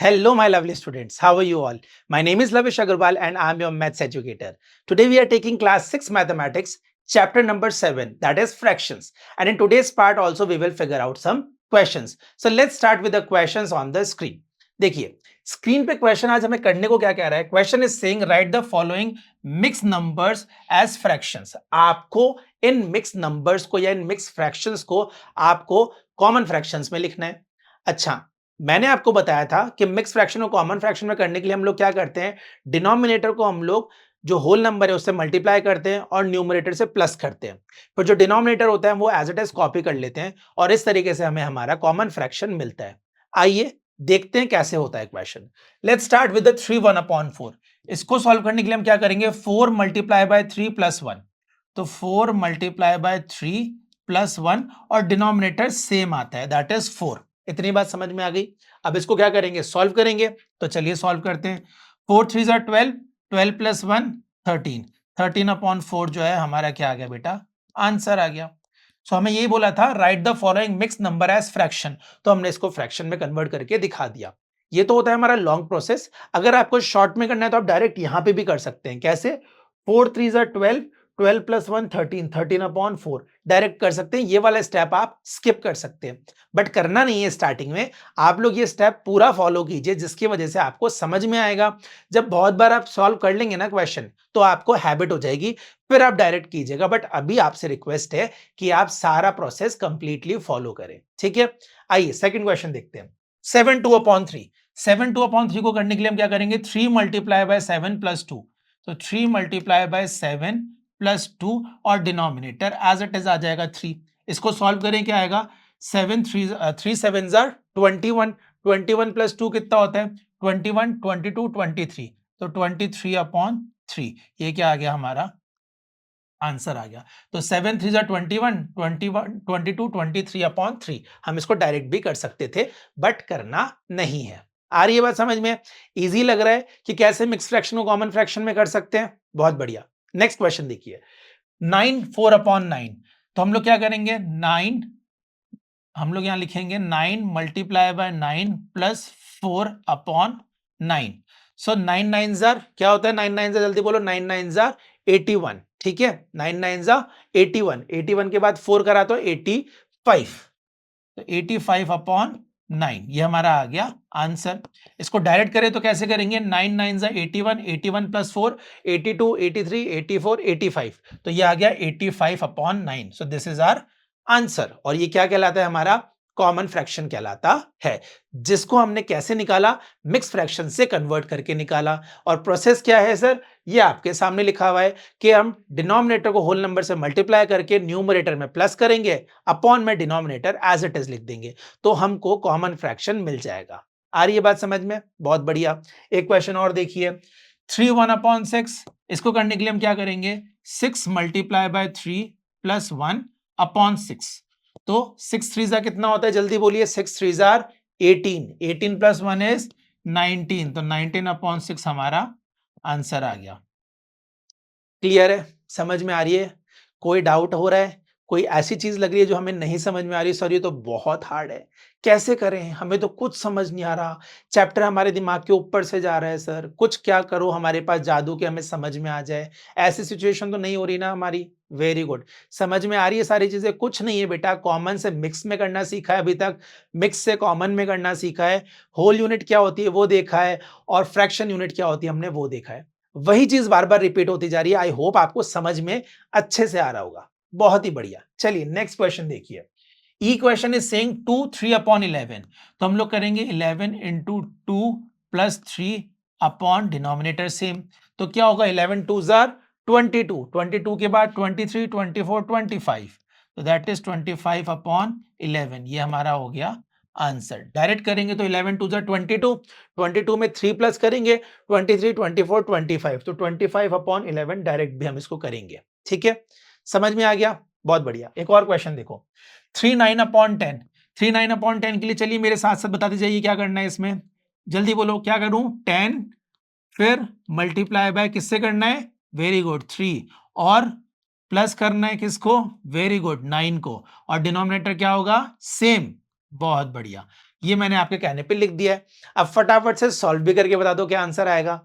Hello, my lovely students. How are you all? My name is Lavish Agarwal and I'm your maths educator. Today we are taking class 6 mathematics, chapter number 7, that is fractions. And in today's part also we will figure out some questions. So let's start with the questions on the screen. देखिए screen पे question आज हमें करने को क्या कह रहा है. Question is saying write the following mix numbers as fractions. आपको इन मिक्स नंबर्स को या इन मिक्स फ्रैक्शंस को आपको कॉमन फ्रैक्शंस में लिखना है. अच्छा, मैंने आपको बताया था कि मिक्स फ्रैक्शन और कॉमन फ्रैक्शन में करने के लिए हम लोग क्या करते हैं, डिनोमिनेटर को हम लोग जो होल नंबर है उससे मल्टीप्लाई करते हैं और न्यूमरेटर से प्लस करते हैं. फिर जो डिनोमिनेटर होता है वो एज इट इज कॉपी कर लेते हैं और इस तरीके से हमें हमारा कॉमन फ्रैक्शन मिलता है. आइए देखते हैं कैसे होता है question. Let's start with the 3 1/4. इसको सॉल्व करने के लिए हम क्या करेंगे, 4 मल्टीप्लाई बाय 3 प्लस 1. तो 4 मल्टीप्लाई बाय 3 प्लस 1 और डिनोमिनेटर सेम आता है, दैट इज 4. इतनी बात समझ में आ गई. अब इसको क्या करेंगे, सॉल्व करेंगे. तो चलिए सॉल्व करते हैं. 4 3 जार 12, 12 प्लस 1 13, 13/4 जो है हमारा क्या आ गया बेटा, आंसर आ गया. सो हमें यही बोला था write the following mix number as fraction, तो हमने इसको फ्रैक्शन में कन्वर्ट करके दिखा दिया. ये तो होता है हमारा लॉन्ग प्रोसेस. अगर आपको शॉर्ट में करना है तो आप डायरेक्ट यहां पे भी कर सकते हैं. कैसे, 4 3 जार 12, 12 प्लस 1 13, 13/4 डायरेक्ट कर सकते हैं. ये वाला स्टेप आप स्किप कर सकते हैं, बट करना नहीं है स्टार्टिंग में. आप लोग ये स्टेप पूरा फॉलो कीजिए जिसकी वजह से आपको समझ में आएगा. जब बहुत बार आप सॉल्व कर लेंगे ना क्वेश्चन तो आपको हैबिट हो जाएगी, फिर आप डायरेक्ट कीजिएगा. बट अभी आपसे रिक्वेस्ट है कि आप सारा प्रोसेस कंप्लीटली फॉलो करें, ठीक है. आइए सेकंड क्वेश्चन देखते हैं. 7 2/3. 7 2/3 को करने के लिए हम क्या करेंगे, 3 मल्टीप्लाई बाय 7 प्लस 2. तो 3 मल्टीप्लाई बाय 7 प्लस 2 और डिनोमिनेटर एज इट इज आ जाएगा 3. इसको सॉल्व करें, क्या आएगा, 7 3 7 जार 21, 21 प्लस 2 कितना होता है, 21, 22 23. तो 23/3 ये क्या आ गया, हमारा आंसर आ गया. तो 7 3 जार 21, 21 22 23/3. हम इसको डायरेक्ट भी कर सकते थे बट करना नहीं है. आ रही है बात समझ में, इजी लग रहा है कि कैसे मिक्स फ्रैक्शन को कॉमन फ्रैक्शन में कर सकते हैं. बहुत बढ़िया. नेक्स्ट क्वेश्चन देखिए, 9 4/9. तो हम लोग क्या करेंगे, 9 हम लोग यहां लिखेंगे 9 multiply by 9 plus 4/9. So 9 9 jar क्या होता है, 9 9 जार जल्दी बोलो, 9 9 जार 81. ठीक है, 9 9 जार 81, 81 के बाद 4 करा तो 85. तो 85/9 ये हमारा आ गया आंसर. इसको डायरेक्ट करें तो कैसे करेंगे, 9 9 जार 81, 81 प्लस 4 82, 83, 84, 85. तो ये आ गया 85/9. So this is our answer. और ये क्या कहलाता है, हमारा कॉमन फ्रैक्शन कहलाता है, जिसको हमने कैसे निकाला, मिक्स फ्रैक्शन से कन्वर्ट करके निकाला. और प्रोसेस क्या है सर, ये आपके सामने लिखा हुआ है कि हम डिनोमिनेटर को होल नंबर से मल्टीप्लाई करके न्यूमरेटर में प्लस करेंगे, अपॉन में डिनोमिनेटर एज इट इज लिख देंगे, तो हमको कॉमन फ्रैक्शन मिल जाएगा. आ रही है बात समझ में, बहुत बढ़िया. एक क्वेश्चन और देखिए, 3 1/6. इसको करने के लिए हम क्या करेंगे, 6 मल्टीप्लाई बाय 3 प्लस 1/6. तो 6 3 कितना होता है, जल्दी बोलिए, 6 3 18, 18 प्लस 1 इज 19. तो 19/6 हमारा आंसर आ गया. क्लियर है, समझ में आ रही है, कोई डाउट हो रहा है, कोई ऐसी चीज लग रही है जो हमें नहीं समझ में आ रही, सर ये तो बहुत हार्ड है, कैसे करें, हमें तो कुछ समझ नहीं आ रहा, चैप्टर हमारे दिमाग के ऊपर से जा रहा है सर, कुछ क्या करो हमारे पास जादू के हमें समझ में आ जाए, ऐसी सिचुएशन तो नहीं हो रही ना हमारी. वेरी गुड, समझ में आ रही है सारी चीजें. कुछ नहीं है बेटा, कॉमन से मिक्स में करना सीखा है अभी तक, मिक्स से कॉमन में करना सीखा है, होल यूनिट क्या होती है वो देखा है, और फ्रैक्शन यूनिट क्या होती है हमने वो देखा है. वही चीज बार बार रिपीट होती जा रही है. आई होप आपको समझ में अच्छे से आ रहा होगा. बहुत ही बढ़िया. चलिए नेक्स्ट क्वेश्चन देखिए. ई क्वेश्चन इज सेइंग 2 3/11. तो हम लोग करेंगे 11 into 2 plus 3 upon denominator same. तो क्या होगा, 11 2 जार 22, 22 के बाद 23 24 25. तो दैट इज 25/11. ये हमारा हो गया आंसर. डायरेक्ट करेंगे तो 11 2 जार 22, 22 में 3 प्लस करेंगे 23 24 25. तो 25/11 डायरेक्ट भी हम इसको करेंगे. ठीक है, समझ में आ गया, बहुत बढ़िया. एक और क्वेश्चन देखो, 3 9/10. 3 9/10 के लिए चलिए मेरे साथ साथ बताते जाइए क्या करना है इसमें, जल्दी बोलो क्या करूं, 10 फिर मल्टीप्लाई बाय किससे करना है, वेरी गुड 3, और प्लस करना है किसको, वेरी गुड 9 को, और डिनोमिनेटर क्या होगा, सेम बहुत बढ़िया। ये मैंने आपके कहने पे लिख दिया है। अब फटाफट से सॉल्व भी करके बता दो क्या आंसर आएगा।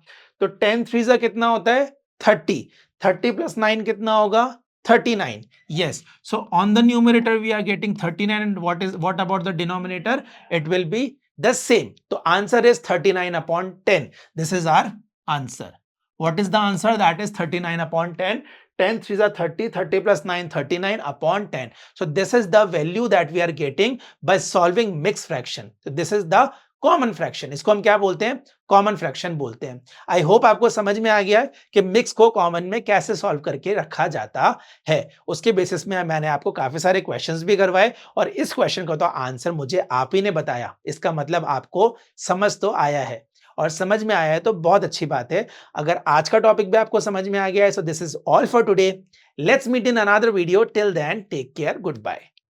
तो 10 थ्री ज़ा कितना होता है? 30। 30 प्लस 9 कितना होगा? 39। Yes. So on the numerator we are getting 39 and what about the denominator? It will be the same. तो answer is 39 upon 10। This is our answer. What is the answer? That is 39 upon 10. 10 3 are 30, 30 plus 9, 39 upon 10. So this is the value that we are getting by solving mixed fraction. So this is the common fraction. इसको हम क्या बोलते हैं? Common fraction बोलते हैं। I hope आपको समझ में आ गया है कि मिक्स को कॉमन में कैसे सॉल्व करके रखा जाता है। उसके बेसिस में मैंने आपको काफी सारे क्वेश्चंस भी करवाए और इस क्वेश्चन का तो आंसर मुझे आप ही ने बताया। इसका मतलब आपको समझ तो आया है और समझ में आया है तो बहुत अच्छी बात है। अगर आज का टॉपिक भी आपको समझ में आ गया है, so this is all for today. Let's meet in another video. Till then take care, good bye.